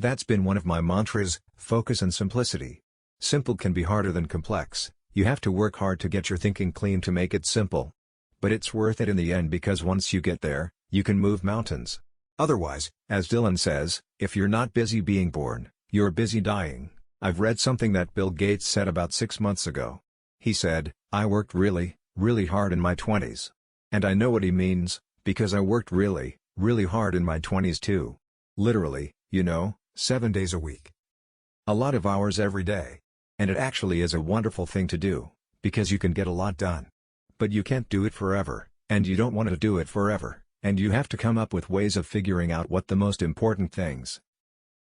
That's been one of my mantras: focus and simplicity. Simple can be harder than complex. You have to work hard to get your thinking clean to make it simple. But it's worth it in the end, because once you get there, you can move mountains. Otherwise, as Dylan says, if you're not busy being born, you're busy dying. I've read something that Bill Gates said about 6 months ago. He said, "I worked really, really hard in my 20s. And I know what he means, because I worked really, really hard in my 20s too. Literally, 7 days a week. A lot of hours every day. And it actually is a wonderful thing to do, because you can get a lot done. But you can't do it forever, and you don't want to do it forever, and you have to come up with ways of figuring out what the most important things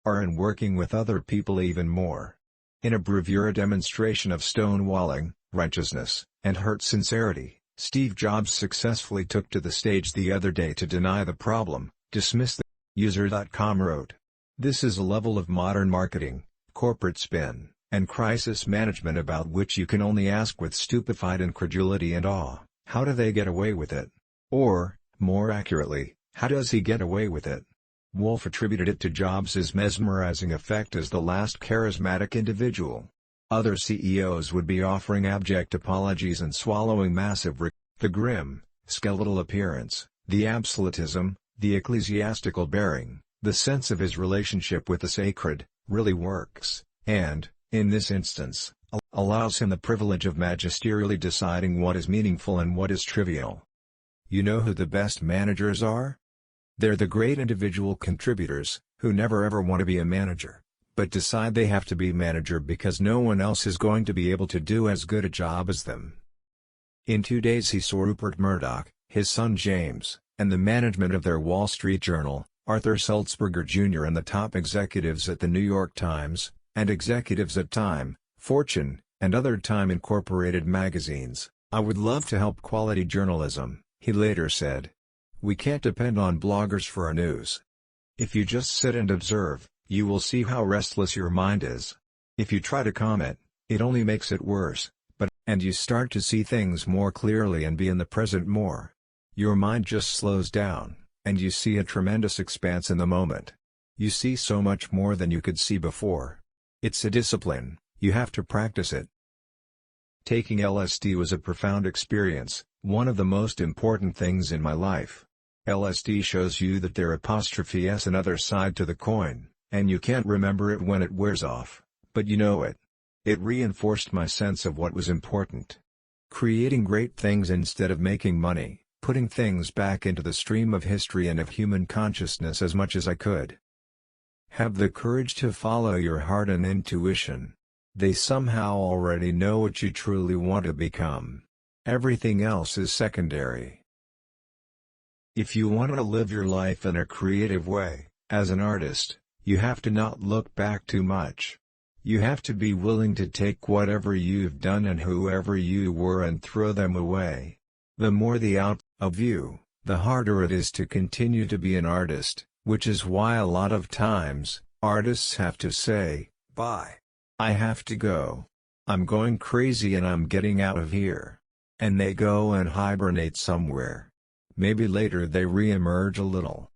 are, and working with other people even more." In a bravura demonstration of stonewalling, righteousness, and hurt sincerity, Steve Jobs successfully took to the stage the other day to deny the problem, dismiss the youre.com wrote. "This is a level of modern marketing, corporate spin, and crisis management about which you can only ask with stupefied incredulity and awe, how do they get away with it? Or, more accurately, how does he get away with it?" Wolf attributed it to Jobs' mesmerizing effect as the last charismatic individual. Other CEOs would be offering abject apologies and swallowing massive the grim, skeletal appearance, the absolutism, the ecclesiastical bearing, the sense of his relationship with the sacred, really works, and, in this instance, allows him the privilege of magisterially deciding what is meaningful and what is trivial. You know who the best managers are? They're the great individual contributors, who never ever want to be a manager, but decide they have to be manager because no one else is going to be able to do as good a job as them. In 2 days he saw Rupert Murdoch, his son James, and the management of their Wall Street Journal, Arthur Sulzberger Jr. and the top executives at the New York Times, and executives at Time, Fortune, and other Time Incorporated magazines. "I would love to help quality journalism," he later said. "We can't depend on bloggers for our news. If you just sit and observe, you will see how restless your mind is. If you try to comment, it only makes it worse, and you start to see things more clearly and be in the present more. Your mind just slows down, and you see a tremendous expanse in the moment. You see so much more than you could see before. It's a discipline, you have to practice it." Taking LSD was a profound experience, one of the most important things in my life. LSD shows you that there is another side to the coin, and you can't remember it when it wears off, but you know it. It reinforced my sense of what was important. Creating great things instead of making money, putting things back into the stream of history and of human consciousness as much as I could. Have the courage to follow your heart and intuition. They somehow already know what you truly want to become. Everything else is secondary. If you want to live your life in a creative way, as an artist, you have to not look back too much. You have to be willing to take whatever you've done and whoever you were and throw them away. The more the out of you, the harder it is to continue to be an artist, which is why a lot of times, artists have to say, "Bye. I have to go. I'm going crazy and I'm getting out of here." And they go and hibernate somewhere. Maybe later they re-emerge a little,